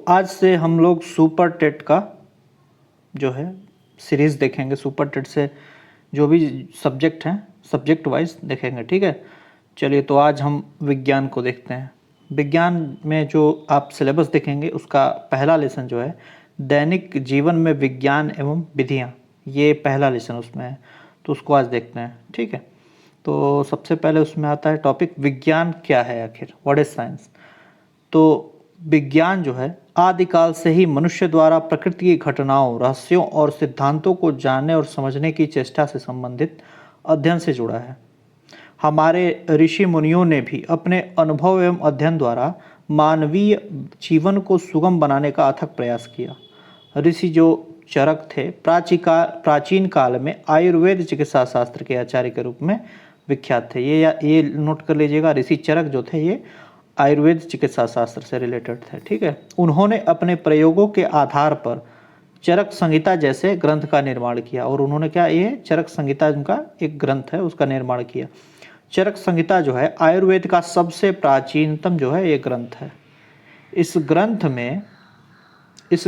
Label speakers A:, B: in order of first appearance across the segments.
A: आज से हम लोग सुपर टेट का जो है सीरीज़ देखेंगे। सुपर टेट से जो भी सब्जेक्ट हैं सब्जेक्ट वाइज देखेंगे, ठीक है। चलिए, तो आज हम विज्ञान को देखते हैं। विज्ञान में जो आप सिलेबस देखेंगे उसका पहला लेसन जो है दैनिक जीवन में विज्ञान एवं विधियाँ, ये पहला लेसन उसमें है, तो उसको आज देखते हैं, ठीक है। तो सबसे पहले उसमें आता है टॉपिक विज्ञान क्या है आखिर, व्हाट इज साइंस। तो विज्ञान जो है आदिकाल से ही मनुष्य द्वारा प्रकृति की घटनाओं, रहस्यों और सिद्धांतों को जानने और समझने की चेष्टा से संबंधित अध्ययन से जुड़ा है। हमारे ऋषि मुनियों ने भी अपने अनुभव एवं अध्ययन द्वारा मानवीय जीवन को सुगम बनाने का अथक प्रयास किया। ऋषि जो चरक थे प्राचीन काल में आयुर्वेद चिकित्सा शास्त्र के आचार्य के रूप में विख्यात थे। ये नोट कर लीजिएगा, ऋषि चरक जो थे ये आयुर्वेद चिकित्सा शास्त्र से रिलेटेड थे, ठीक है। उन्होंने अपने प्रयोगों के आधार पर चरक संहिता जैसे ग्रंथ का निर्माण किया। और उन्होंने क्या, ये चरक संहिता उनका एक ग्रंथ है, उसका निर्माण किया। चरक संहिता जो है आयुर्वेद का सबसे प्राचीनतम जो है ये ग्रंथ है। इस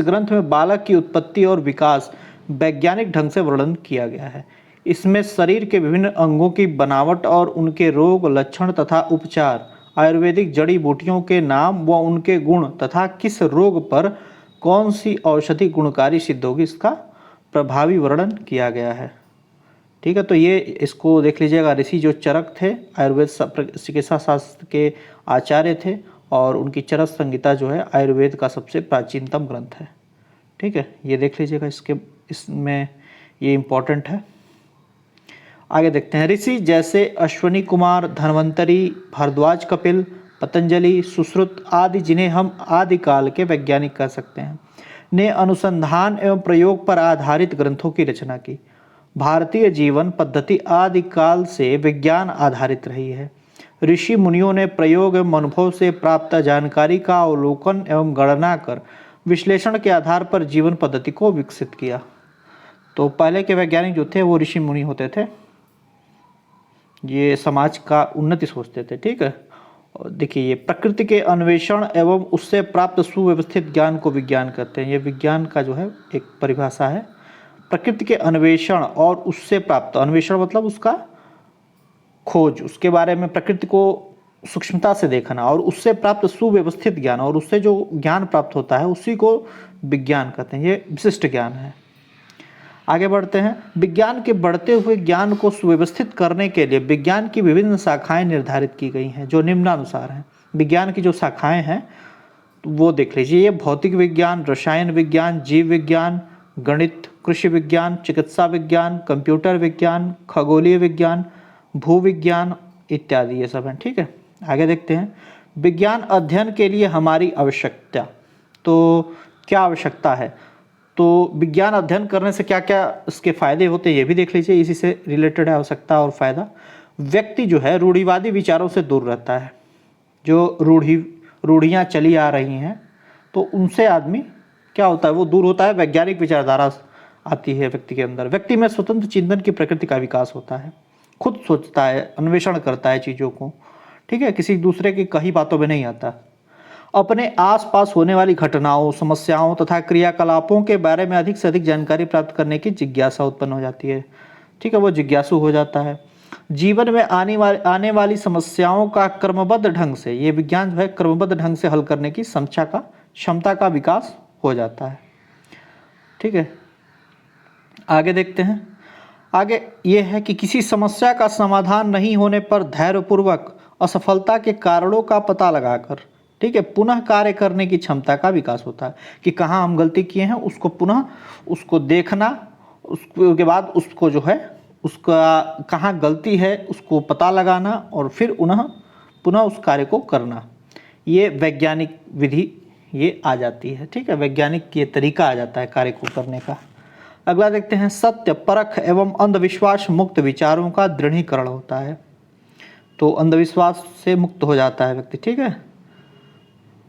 A: ग्रंथ में बालक की उत्पत्ति और विकास वैज्ञानिक ढंग से वर्णन किया गया है। इसमें शरीर के विभिन्न अंगों की बनावट और उनके रोग लक्षण तथा उपचार, आयुर्वेदिक जड़ी बूटियों के नाम व उनके गुण तथा किस रोग पर कौन सी औषधि गुणकारी सिद्ध होगी, इसका प्रभावी वर्णन किया गया है, ठीक है। तो ये इसको देख लीजिएगा। ऋषि जो चरक थे आयुर्वेद चिकित्सा शास्त्र के आचार्य थे और उनकी चरक संहिता जो है आयुर्वेद का सबसे प्राचीनतम ग्रंथ है, ठीक है। ये देख लीजिएगा, इसमें ये इम्पोर्टेंट है। आगे देखते हैं। ऋषि जैसे अश्वनी कुमार, धन्वंतरी, भारद्वाज, कपिल, पतंजलि, सुश्रुत आदि, जिन्हें हम आदिकाल के वैज्ञानिक कह सकते हैं, ने अनुसंधान एवं प्रयोग पर आधारित ग्रंथों की रचना की। भारतीय जीवन पद्धति आदिकाल से विज्ञान आधारित रही है। ऋषि मुनियों ने प्रयोग एवं अनुभव से प्राप्त जानकारी का अवलोकन एवं गणना कर विश्लेषण के आधार पर जीवन पद्धति को विकसित किया। तो पहले के वैज्ञानिक जो थे वो ऋषि मुनि होते थे, ये समाज का उन्नति सोचते थे, ठीक है। और देखिए, ये प्रकृति के अन्वेषण एवं उससे प्राप्त सुव्यवस्थित ज्ञान को विज्ञान कहते हैं। ये विज्ञान का जो है एक परिभाषा है। प्रकृति के अन्वेषण और उससे प्राप्त, अन्वेषण मतलब उसका खोज, उसके बारे में प्रकृति को सूक्ष्मता से देखना, और उससे प्राप्त सुव्यवस्थित ज्ञान, और उससे जो ज्ञान प्राप्त होता है उसी को विज्ञान कहते हैं। ये विशिष्ट ज्ञान है। आगे बढ़ते हैं। विज्ञान के बढ़ते हुए ज्ञान को सुव्यवस्थित करने के लिए विज्ञान की विभिन्न शाखाएं निर्धारित की गई हैं, जो निम्नानुसार हैं। विज्ञान की जो शाखाएं हैं वो देख लीजिए। ये भौतिक विज्ञान, रसायन विज्ञान, जीव विज्ञान, गणित, कृषि विज्ञान, चिकित्सा विज्ञान, कंप्यूटर विज्ञान, खगोलीय विज्ञान, भूविज्ञान इत्यादि, ये सब हैं, ठीक है। आगे देखते हैं। विज्ञान अध्ययन के लिए हमारी आवश्यकता, तो क्या आवश्यकता है, तो विज्ञान अध्ययन करने से क्या क्या इसके फायदे होते हैं ये भी देख लीजिए। इसी से रिलेटेड है आवश्यकता और फायदा। व्यक्ति जो है रूढ़िवादी विचारों से दूर रहता है। जो रूढ़ियाँ चली आ रही हैं तो उनसे आदमी क्या होता है, वो दूर होता है। वैज्ञानिक विचारधारा आती है व्यक्ति के अंदर। व्यक्ति में स्वतंत्र चिंतन की प्रकृति का विकास होता है। खुद सोचता है, अन्वेषण करता है चीज़ों को, ठीक है, किसी दूसरे की कही बातों में नहीं आता। अपने आसपास होने वाली घटनाओं, समस्याओं तथा क्रियाकलापों के बारे में अधिक से अधिक जानकारी प्राप्त करने की जिज्ञासा उत्पन्न हो जाती है, ठीक है, वो जिज्ञासु हो जाता है। जीवन में आने वाली समस्याओं का क्रमबद्ध ढंग से, ये विज्ञान जो है क्रमबद्ध ढंग से हल करने की क्षमता का विकास हो जाता है, ठीक है। आगे देखते हैं। आगे ये है कि किसी समस्या का समाधान नहीं होने पर धैर्यपूर्वक असफलता के कारणों का पता लगाकर, ठीक है, पुनः कार्य करने की क्षमता का विकास होता है। कि कहाँ हम गलती किए हैं उसको पुनः उसको देखना, उसके बाद उसको जो है उसका कहाँ गलती है उसको पता लगाना और फिर पुनः उस कार्य को करना। ये वैज्ञानिक विधि ये आ जाती है, ठीक है, वैज्ञानिक ये तरीका आ जाता है कार्य को करने का। अगला देखते हैं। सत्य, परख एवं अंधविश्वास मुक्त विचारों का दृढ़ीकरण होता है। तो अंधविश्वास से मुक्त हो जाता है व्यक्ति, ठीक है।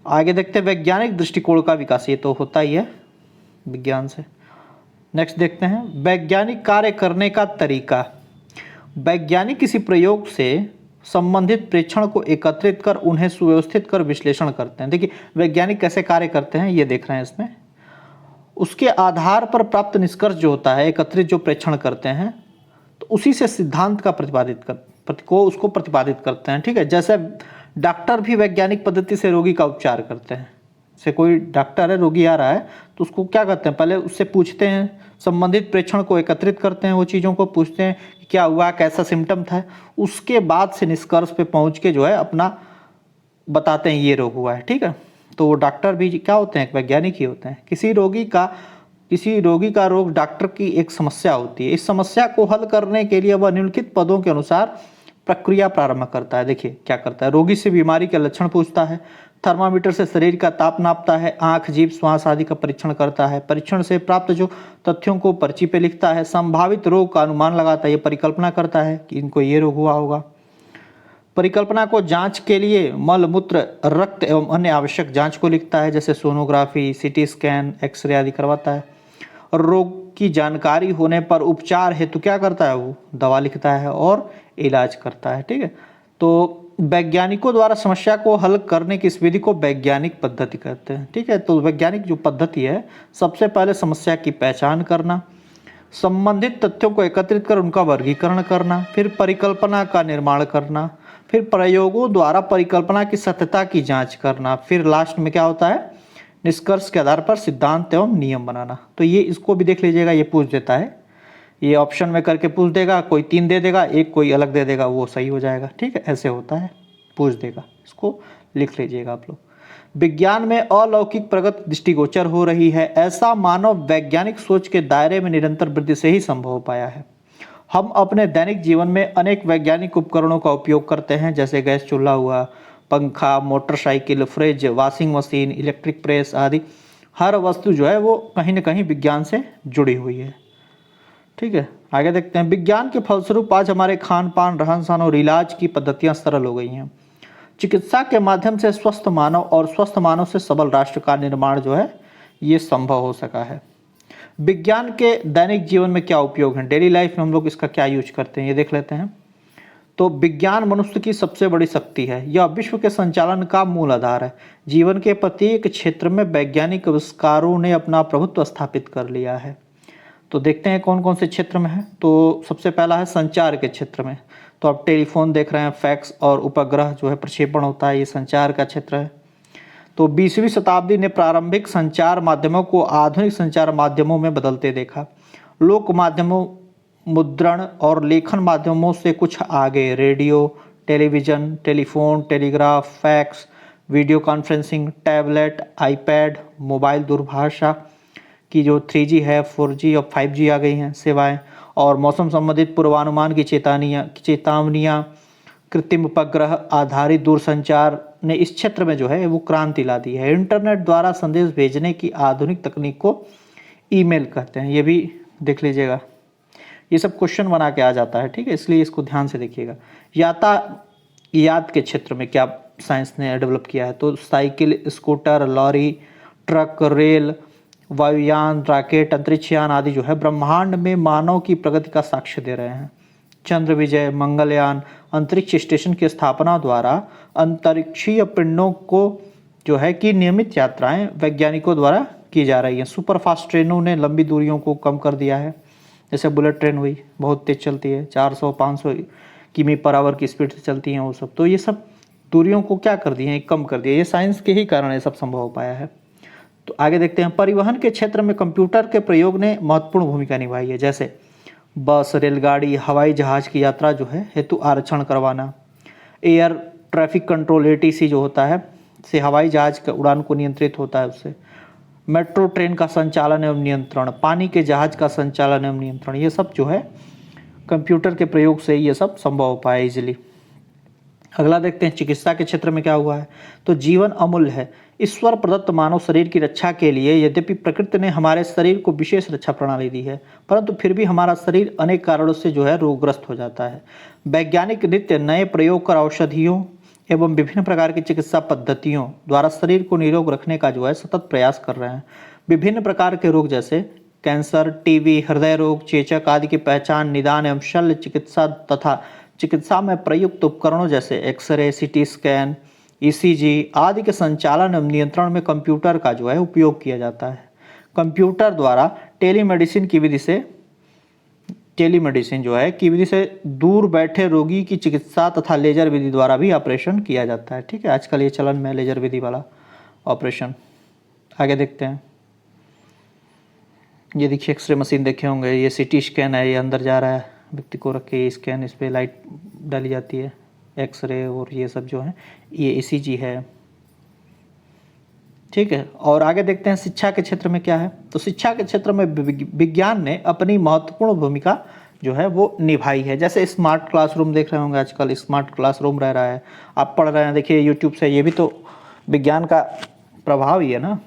A: आगे देखते हैं। वैज्ञानिक दृष्टिकोण का विकास, ये तो होता ही है विज्ञान से। नेक्स्ट देखते हैं। वैज्ञानिक कार्य करने का तरीका। वैज्ञानिक किसी प्रयोग से संबंधित प्रेक्षण को एकत्रित कर उन्हें सुव्यवस्थित कर विश्लेषण करते हैं। देखिए वैज्ञानिक कैसे कार्य करते हैं ये देख रहे हैं इसमें। उसके आधार पर प्राप्त निष्कर्ष जो होता है, एकत्रित जो प्रेक्षण करते हैं, तो उसी से सिद्धांत का उसको प्रतिपादित करते हैं। ठीक है, जैसे डॉक्टर भी वैज्ञानिक पद्धति से रोगी का उपचार करते हैं। जैसे कोई डॉक्टर है, रोगी आ रहा है तो उसको क्या करते हैं, पहले उससे पूछते हैं, संबंधित प्रेक्षण को एकत्रित करते हैं, वो चीज़ों को पूछते हैं कि क्या हुआ, कैसा सिम्टम था, उसके बाद से निष्कर्ष पे पहुंच के जो है अपना बताते हैं ये रोग हुआ है। ठीक है, तो वो डॉक्टर भी क्या होते हैं, एक वैज्ञानिक ही होते हैं। किसी रोगी का रोग डॉक्टर की एक समस्या होती है। इस समस्या को हल करने के लिए वह निम्नलिखित पदों के अनुसार प्रक्रिया प्रारंभ करता है। देखिए क्या करता है, रोगी से बीमारी के लक्षण पूछता है, थर्मामीटर से शरीर का ताप नापता है, आंख, जीभ, श्वास आदि का परीक्षण करता है, परीक्षण से प्राप्त जो तथ्यों को पर्ची पे लिखता है, संभावित रोग का अनुमान लगाता है, ये परिकल्पना करता है कि इनको ये रोग हुआ होगा। परिकल्पना को जांच के लिए मल, मूत्र, रक्त एवं अन्य आवश्यक जांच को लिखता है, जैसे सोनोग्राफी, सीटी स्कैन, एक्सरे आदि करवाता है। और रोग की जानकारी होने पर उपचार हेतु क्या करता है, वो दवा लिखता है और इलाज करता है। ठीक है, तो वैज्ञानिकों द्वारा समस्या को हल करने की इस विधि को वैज्ञानिक पद्धति कहते हैं। ठीक है, तो वैज्ञानिक जो पद्धति है, सबसे पहले समस्या की पहचान करना, संबंधित तथ्यों को एकत्रित कर उनका वर्गीकरण करना, फिर परिकल्पना का निर्माण करना, फिर प्रयोगों द्वारा परिकल्पना की सत्यता की जांच करना, फिर लास्ट में क्या होता है, निष्कर्ष के आधार पर सिद्धांत एवं नियम बनाना। तो ये इसको भी देख लीजिएगा, ये पूछ देता है, ये ऑप्शन में करके पूछ देगा, कोई 3 दे देगा, एक कोई अलग दे देगा, वो सही हो जाएगा। ठीक है, ऐसे होता है, पूछ देगा, इसको लिख लीजिएगा आप लोग। विज्ञान में अलौकिक प्रगति दृष्टिगोचर हो रही है, ऐसा मानव वैज्ञानिक सोच के दायरे में निरंतर वृद्धि से ही संभव हो पाया है। हम अपने दैनिक जीवन में अनेक वैज्ञानिक उपकरणों का उपयोग करते हैं, जैसे गैस चूल्हा हुआ, पंखा, motorcycle, fridge, washing machine, electric press आदि। हर वस्तु जो है वो कहीं न कहीं विज्ञान से जुड़ी हुई है। ठीक है, आगे देखते हैं। विज्ञान के फलस्वरूप आज हमारे खान पान, रहन सहन और इलाज की पद्धतियां सरल हो गई हैं। चिकित्सा के माध्यम से स्वस्थ मानव और स्वस्थ मानव से सबल राष्ट्र का निर्माण जो है ये संभव हो सका है। विज्ञान के दैनिक जीवन में क्या उपयोग है, डेली लाइफ में हम लोग इसका क्या यूज करते हैं, ये देख लेते हैं। तो विज्ञान मनुष्य की सबसे बड़ी शक्ति है, यह विश्व के संचालन का मूल आधार है। जीवन के प्रत्येक क्षेत्र में वैज्ञानिक आविष्कारों ने अपना प्रभुत्व स्थापित कर लिया है। तो देखते हैं कौन कौन से क्षेत्र में है। तो सबसे पहला है संचार के क्षेत्र में, तो आप टेलीफोन देख रहे हैं, फैक्स और उपग्रह जो है प्रक्षेपण होता है, ये संचार का क्षेत्र है। तो 20वीं शताब्दी ने प्रारंभिक संचार माध्यमों को आधुनिक संचार माध्यमों में बदलते देखा। लोक माध्यमों, मुद्रण और लेखन माध्यमों से कुछ आगे radio, television, telephone, telegraph, fax, video conferencing, tablet, iPad, mobile दूरभाषा की जो 3G है, 4G और 5G आ गई हैं सेवाएं, और मौसम संबंधित पूर्वानुमान की चेतावनियाँ, कृत्रिम उपग्रह आधारित दूरसंचार ने इस क्षेत्र में जो है वो क्रांति ला दी है। इंटरनेट द्वारा संदेश भेजने की आधुनिक तकनीक को ईमेल कहते हैं, ये भी देख लीजिएगा, ये सब क्वेश्चन बना के आ जाता है। ठीक है, इसलिए इसको ध्यान से देखिएगा। यातायात के क्षेत्र में क्या साइंस ने डेवलप किया है, तो cycle, scooter, lorry, truck, rail, वायुयान, रॉकेट, अंतरिक्षयान आदि जो है ब्रह्मांड में मानव की प्रगति का साक्ष्य दे रहे हैं। चंद्र विजय, मंगलयान, अंतरिक्ष स्टेशन की स्थापना द्वारा अंतरिक्षीय पिंडों को जो है कि नियमित यात्राएं वैज्ञानिकों द्वारा की जा रही हैं। सुपरफास्ट ट्रेनों ने लंबी दूरियों को कम कर दिया है, जैसे बुलेट ट्रेन हुई, बहुत तेज चलती है, 400-500 किमी/आवर की स्पीड से चलती हैं वो सब। तो ये सब दूरियों को क्या कर दिए हैं, कम कर दिया। ये साइंस के ही कारण ये सब संभव हो पाया है। तो आगे देखते हैं। परिवहन के क्षेत्र में कंप्यूटर के प्रयोग ने महत्वपूर्ण भूमिका निभाई है, जैसे बस, रेलगाड़ी, हवाई जहाज की यात्रा जो है हेतु आरक्षण करवाना, एयर ट्रैफिक कंट्रोल ATC जो होता है से हवाई जहाज का उड़ान को नियंत्रित होता है उससे, मेट्रो ट्रेन का संचालन एवं नियंत्रण, पानी के जहाज का संचालन एवं नियंत्रण, ये सब जो है कंप्यूटर के प्रयोग से ये सब संभव हो पाया इजीली। अगला देखते हैं चिकित्सा के क्षेत्र में क्या हुआ है। तो जीवन अमूल्य है। ईश्वर प्रदत्त मानव शरीर की रक्षा के लिए यद्यपि प्रकृति ने हमारे शरीर को विशेष रक्षा प्रणाली दी है, परंतु फिर भी हमारा शरीर अनेक कारणों से जो है रोगग्रस्त हो जाता है। वैज्ञानिक नित्य नए प्रयोग कर औषधियों एवं विभिन्न प्रकार की चिकित्सा पद्धतियों द्वारा शरीर को निरोग रखने का जो है सतत प्रयास कर रहे हैं। विभिन्न प्रकार के रोग जैसे कैंसर, TB, हृदय रोग, चेचक आदि की पहचान, निदान एवं शल्य चिकित्सा तथा चिकित्सा में प्रयुक्त उपकरणों जैसे एक्सरे, सीटी स्कैन, ईसीजी आदि के संचालन एवं नियंत्रण में कंप्यूटर का जो है उपयोग किया जाता है। कंप्यूटर द्वारा टेलीमेडिसिन जो है की विधि से दूर बैठे रोगी की चिकित्सा तथा लेजर विधि द्वारा भी ऑपरेशन किया जाता है। ठीक है, आजकल ये चलन में लेजर विधि वाला ऑपरेशन। आगे देखते हैं, ये देखिए एक्सरे मशीन देखे होंगे, ये सीटी स्कैन है, ये अंदर जा रहा है व्यक्ति को रख के स्कैन, इस पर लाइट डाली जाती है, एक्सरे और ये सब जो है ये ईसीजी है। ठीक है, और आगे देखते हैं शिक्षा के क्षेत्र में क्या है। तो शिक्षा के क्षेत्र में विज्ञान ने अपनी महत्वपूर्ण भूमिका जो है वो निभाई है। जैसे स्मार्ट क्लासरूम देख रहे होंगे, आजकल स्मार्ट क्लासरूम रह रहा है, आप पढ़ रहे हैं, देखिए यूट्यूब से, ये भी तो विज्ञान का प्रभाव ही है ना।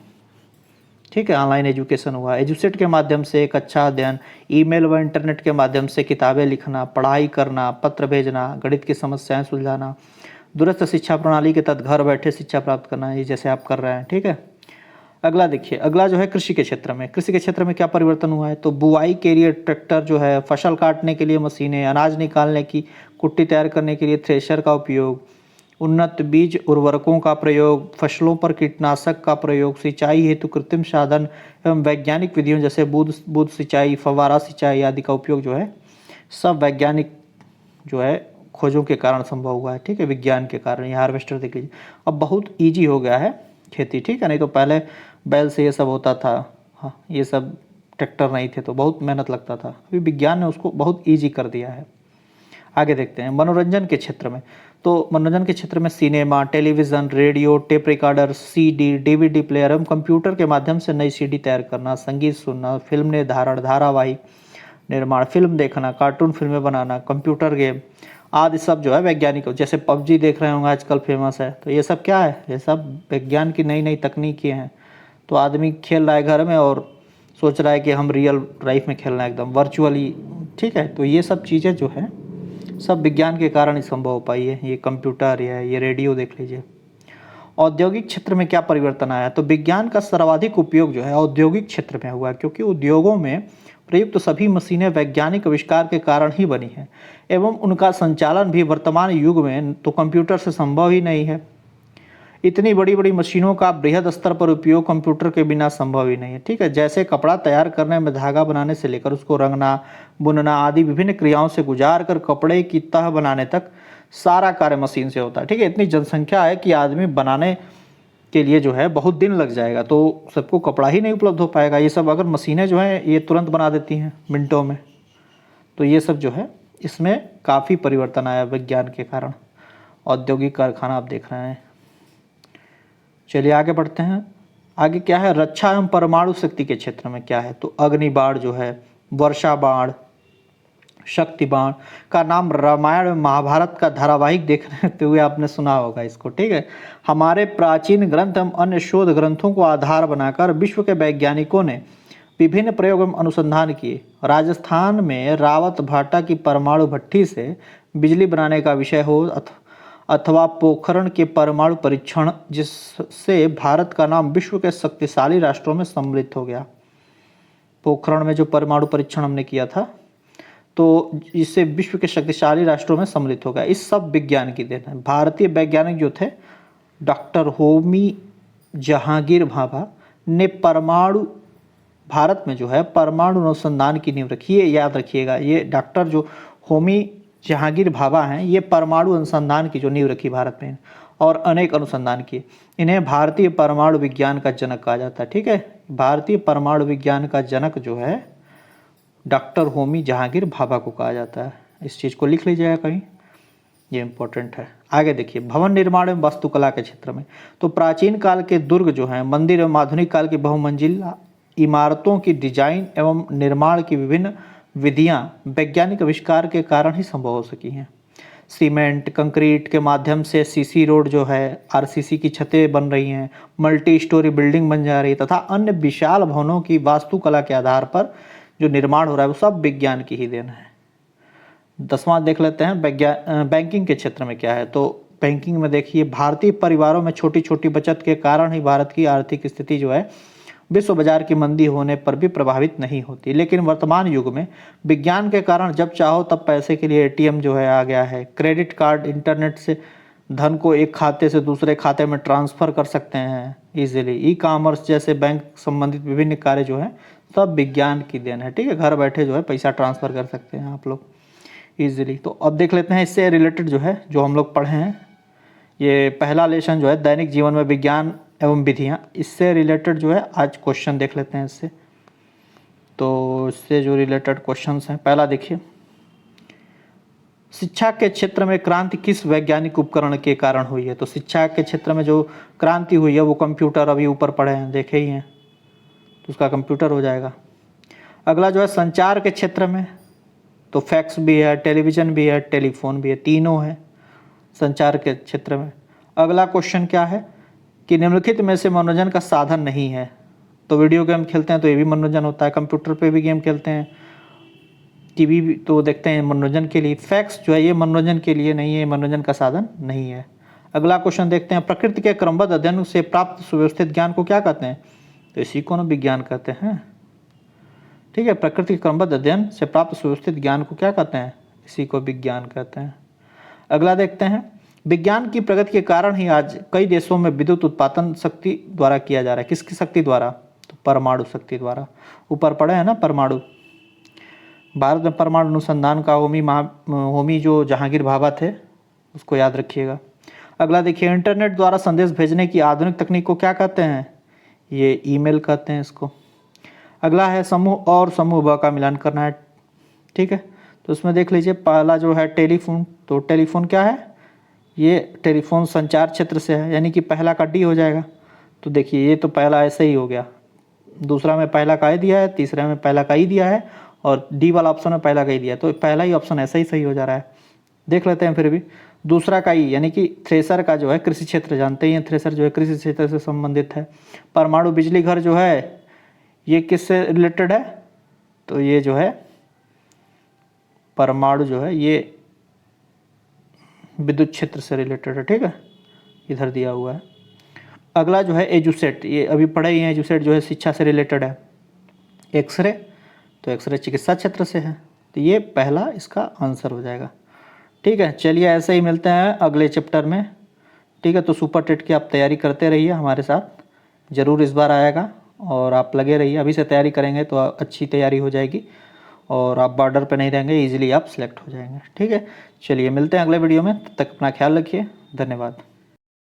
A: ठीक है, ऑनलाइन एजुकेशन हुआ, एजुसेट के माध्यम से एक अच्छा अध्ययन, ईमेल व इंटरनेट के माध्यम से किताबें लिखना, पढ़ाई करना, पत्र भेजना, गणित की समस्याएं सुलझाना, दूरस्थ शिक्षा प्रणाली के तहत घर बैठे शिक्षा प्राप्त करना, ये जैसे आप कर रहे हैं। ठीक है, अगला देखिए, अगला जो है कृषि के क्षेत्र में। कृषि के क्षेत्र में क्या परिवर्तन हुआ है, तो बुआई के लिए ट्रैक्टर जो है, फसल काटने के लिए मशीनें, अनाज निकालने की कुट्टी तैयार करने के लिए थ्रेशर का उपयोग, उन्नत बीज उर्वरकों का प्रयोग, फसलों पर कीटनाशक का प्रयोग, सिंचाई हेतु कृत्रिम साधन एवं वैज्ञानिक विधियों जैसे बूंद सिंचाई, फव्वारा सिंचाई आदि का उपयोग जो है सब वैज्ञानिक जो है खोजों के कारण संभव हुआ है। ठीक है, विज्ञान के कारण। ये हार्वेस्टर देख लीजिए, अब बहुत ईजी हो गया है खेती। ठीक है, नहीं तो पहले बैल से ये सब होता था, हाँ, ये सब ट्रैक्टर नहीं थे तो बहुत मेहनत लगता था। अभी विज्ञान ने उसको बहुत ईजी कर दिया है। आगे देखते हैं मनोरंजन के क्षेत्र में। तो मनोरंजन के क्षेत्र में cinema, television, radio, tape recorder, CD, DVD player एवं कंप्यूटर के माध्यम से नई सीडी तैयार करना, संगीत सुनना, फिल्म निर्धारण, धारावाहिक निर्माण, फिल्म देखना, कार्टून फिल्में बनाना, कंप्यूटर गेम आदि सब जो है वैज्ञानिक, जैसे पबजी देख रहे होंगे आजकल फेमस है, तो ये सब क्या है, ये सब विज्ञान की नई नई तकनीकें हैं। तो आदमी खेल रहा है घर में और सोच रहा है कि हम रियल लाइफ में खेलना है एकदम वर्चुअली। ठीक है, तो ये सब चीज़ें जो है सब विज्ञान के कारण ही संभव हो पाई है। ये कंप्यूटर है, ये रेडियो देख लीजिए। औद्योगिक क्षेत्र में क्या परिवर्तन आया, तो विज्ञान का सर्वाधिक उपयोग जो है औद्योगिक क्षेत्र में हुआ है, क्योंकि उद्योगों में प्रयुक्त सभी मशीनें वैज्ञानिक आविष्कार के कारण ही बनी हैं एवं उनका संचालन भी वर्तमान युग में तो कंप्यूटर से संभव ही नहीं है। इतनी बड़ी बड़ी मशीनों का बृहद स्तर पर उपयोग कंप्यूटर के बिना संभव ही नहीं है। ठीक है, जैसे कपड़ा तैयार करने में धागा बनाने से लेकर उसको रंगना, बुनना आदि विभिन्न क्रियाओं से गुजार कर कपड़े की तह बनाने तक सारा कार्य मशीन से होता है। ठीक है, इतनी जनसंख्या है कि आदमी बनाने के लिए जो है बहुत दिन लग जाएगा, तो सबको कपड़ा ही नहीं उपलब्ध हो पाएगा। ये सब अगर मशीनें जो हैं ये तुरंत बना देती हैं मिनटों में, तो ये सब जो है इसमें काफ़ी परिवर्तन आया विज्ञान के कारण। औद्योगिक कारखाना आप देख रहे हैं। चलिए आगे बढ़ते हैं। आगे क्या है, रक्षा एवं परमाणु शक्ति के क्षेत्र में क्या है, तो अग्नि बाण जो है, वर्षा बाण, शक्ति बाण का नाम रामायण और महाभारत का धारावाहिक देखते हुए आपने सुना होगा इसको। ठीक है, हमारे प्राचीन ग्रंथ एवं अन्य शोध ग्रंथों को आधार बनाकर विश्व के वैज्ञानिकों ने विभिन्न प्रयोग एवं अनुसंधान किए। राजस्थान में रावत भाटा की परमाणु भट्ठी से बिजली बनाने का विषय हो अथवा पोखरण के परमाणु परीक्षण, जिससे भारत का नाम विश्व के शक्तिशाली राष्ट्रों में सम्मिलित हो गया। पोखरण में जो परमाणु परीक्षण हमने किया था तो इससे विश्व के शक्तिशाली राष्ट्रों में सम्मिलित हो गया। इस सब विज्ञान की देन है। भारतीय वैज्ञानिक जो थे डॉक्टर होमी जहांगीर भाभा ने भारत में जो है परमाणु अनुसंधान की नींव रखी है। याद रखिएगा, ये डॉक्टर जो होमी जहांगीर भाभा हैं, ये परमाणु अनुसंधान की जो नींव रखी भारत में और अनेक अनुसंधान किए। इन्हें भारतीय परमाणु विज्ञान का जनक कहा जाता है। ठीक है, भारतीय परमाणु विज्ञान का जनक जो है डॉक्टर होमी जहांगीर भाभा को कहा जाता है। इस चीज़ को लिख लीजिएगा कहीं, ये इंपॉर्टेंट है। आगे देखिए, भवन निर्माण एवं वास्तुकला के क्षेत्र में तो प्राचीन काल के दुर्ग जो हैं, मंदिर एवं आधुनिक काल की बहुमंजिल इमारतों की डिजाइन एवं निर्माण की विभिन्न विधियां वैज्ञानिक आविष्कार के कारण ही संभव हो सकी हैं। सीमेंट कंक्रीट के माध्यम से सीसी रोड जो है, आरसीसी की छतें बन रही हैं, मल्टी स्टोरी बिल्डिंग बन जा रही है तथा अन्य विशाल भवनों की वास्तुकला के आधार पर जो निर्माण हो रहा है वो सब विज्ञान की ही देन है। 10वां देख लेते हैं, बैंकिंग के क्षेत्र में क्या है। तो बैंकिंग में देखिए, भारतीय परिवारों में छोटी छोटी बचत के कारण ही भारत की आर्थिक स्थिति जो है विश्व बाजार की मंदी होने पर भी प्रभावित नहीं होती। लेकिन वर्तमान युग में विज्ञान के कारण जब चाहो तब पैसे के लिए एटीएम जो है आ गया है। क्रेडिट कार्ड, इंटरनेट से धन को एक खाते से दूसरे खाते में ट्रांसफ़र कर सकते हैं इजीली। ई कॉमर्स जैसे बैंक संबंधित विभिन्न कार्य जो हैं सब विज्ञान की देन है। ठीक है, घर बैठे जो है पैसा ट्रांसफ़र कर सकते हैं आप लोग ईजिली। तो अब देख लेते हैं इससे रिलेटेड जो है जो हम लोग पढ़े हैं, ये पहला लेसन जो है दैनिक जीवन में विज्ञान एवं विधियाँ, इससे रिलेटेड जो है आज क्वेश्चन देख लेते हैं इससे। तो इससे जो रिलेटेड क्वेश्चंस हैं, पहला देखिए, शिक्षा के क्षेत्र में क्रांति किस वैज्ञानिक उपकरण के कारण हुई है? तो शिक्षा के क्षेत्र में जो क्रांति हुई है वो कंप्यूटर, अभी ऊपर पढ़े हैं देखे ही हैं, तो उसका कंप्यूटर हो जाएगा। अगला जो है संचार के क्षेत्र में, तो फैक्स भी है, टेलीविज़न भी है, टेलीफोन भी है, तीनों है संचार के क्षेत्र में। अगला क्वेश्चन क्या है कि निम्नलिखित में से मनोरंजन का साधन नहीं है? तो वीडियो गेम खेलते हैं तो ये भी मनोरंजन होता है, कंप्यूटर पे भी गेम खेलते हैं, टीवी भी तो देखते हैं मनोरंजन के लिए। फैक्स जो है ये मनोरंजन के लिए नहीं है, मनोरंजन का साधन नहीं है। अगला क्वेश्चन देखते हैं, प्रकृति के क्रमबद्ध अध्ययन से प्राप्त सुव्यवस्थित ज्ञान को क्या कहते हैं? तो इसी को ना विज्ञान कहते हैं। ठीक है, प्रकृति के क्रमबद्ध अध्ययन से प्राप्त सुव्यवस्थित ज्ञान को क्या कहते हैं? इसी को विज्ञान कहते हैं। अगला देखते हैं, विज्ञान की प्रगति के कारण ही आज कई देशों में विद्युत उत्पादन शक्ति द्वारा किया जा रहा है। किसकी शक्ति द्वारा? तो परमाणु शक्ति द्वारा। ऊपर पढ़े हैं ना परमाणु। भारत में परमाणु अनुसंधान का होमी जो जहांगीर भाभा थे, उसको याद रखिएगा। अगला देखिए, इंटरनेट द्वारा संदेश भेजने की आधुनिक तकनीक को क्या कहते हैं? ये ईमेल कहते हैं इसको। अगला है समूह और समूह ब का मिलान करना है। ठीक है, तो उसमें देख लीजिए, पहला जो है टेलीफोन, तो टेलीफोन क्या है? ये टेलीफोन संचार क्षेत्र से है, यानी कि पहला का डी हो जाएगा। तो देखिए ये तो पहला ऐसे ही हो गया, दूसरा में पहला का ही दिया है, तीसरे में पहला का ही दिया है, और डी वाला ऑप्शन में पहला का ही दिया है, तो पहला ही ऑप्शन ऐसा ही सही हो जा रहा है। देख लेते हैं फिर भी दूसरा का ही, यानी कि थ्रेसर का जो है कृषि क्षेत्र, जानते ही हैं थ्रेसर जो है कृषि क्षेत्र से संबंधित है। परमाणु बिजली घर जो है ये किससे रिलेटेड है? तो ये जो है परमाणु जो है ये विद्युत क्षेत्र से रिलेटेड है। ठीक है, इधर दिया हुआ है। अगला जो है एजुसेट, ये अभी पढ़े ही हैं, एजुसेट जो है शिक्षा से रिलेटेड है। एक्सरे, तो एक्सरे चिकित्सा क्षेत्र से है, तो ये पहला इसका आंसर हो जाएगा। ठीक है, चलिए ऐसे ही मिलते हैं अगले चैप्टर में। ठीक है, तो सुपर टेट की आप तैयारी करते रहिए हमारे साथ, ज़रूर इस बार आएगा और आप लगे रहिए। अभी से तैयारी करेंगे तो अच्छी तैयारी हो जाएगी और आप बॉर्डर पे नहीं रहेंगे, इजीली आप सिलेक्ट हो जाएंगे। ठीक है, चलिए मिलते हैं अगले वीडियो में, तब तक अपना ख्याल रखिए, धन्यवाद।